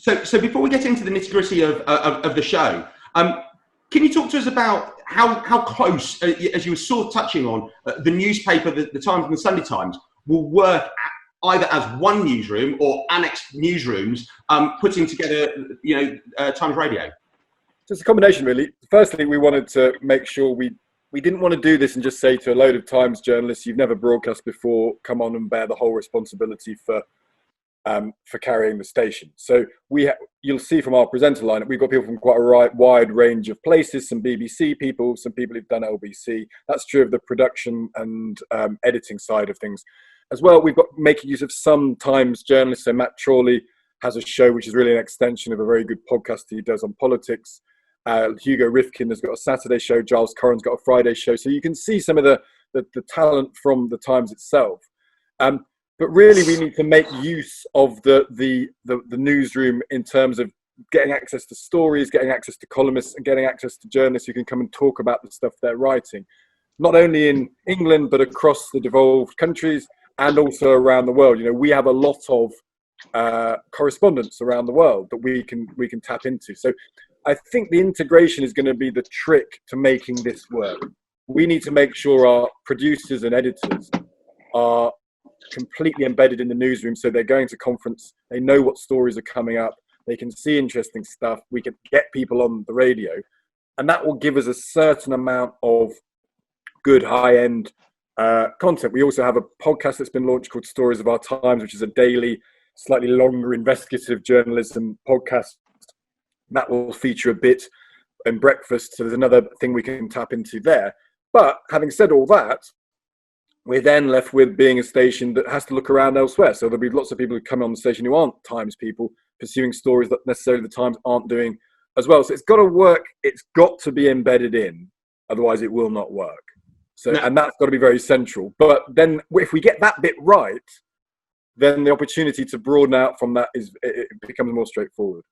So before we get into the nitty-gritty of the show, can you talk to us about how close, as you were sort of touching on, the newspaper, the Times and the Sunday Times, will work either as one newsroom or annexed newsrooms, putting together, Times Radio? So it's a combination, really. Firstly, we wanted to make sure we didn't want to do this and just say to a load of Times journalists, you've never broadcast before, come on and bear the whole responsibility for carrying the station. So you'll see from our presenter lineup, we've got people from quite a wide range of places, some BBC people, some people who've done LBC. That's true of the production and editing side of things. As well, we've got making use of some Times journalists. So Matt Chorley has a show which is really an extension of a very good podcast he does on politics. Hugo Rifkin has got a Saturday show. Giles Corran's got a Friday show. So you can see some of the talent from the Times itself. But really, we need to make use of the newsroom in terms of getting access to stories, getting access to columnists, and getting access to journalists who can come and talk about the stuff they're writing, not only in England but across the devolved countries and also around the world. We have a lot of correspondence around the world that we can tap into. So I think the integration is going to be the trick to making this work. We need to make sure our producers and editors are completely embedded in the newsroom, so they're going to conference, they know what stories are coming up, they can see interesting stuff, we can get people on the radio, and that will give us a certain amount of good high-end content. We also have a podcast that's been launched called Stories of Our Times, which is a daily, slightly longer investigative journalism podcast. That will feature a bit in breakfast, so there's another thing we can tap into there. But having said all that, we're then left with being a station that has to look around elsewhere. So there'll be lots of people who come on the station who aren't Times people, pursuing stories that necessarily the Times aren't doing as well. So it's got to work. It's got to be embedded in. Otherwise, it will not work. So, and that's got to be very central. But then if we get that bit right, then the opportunity to broaden out from that it becomes more straightforward.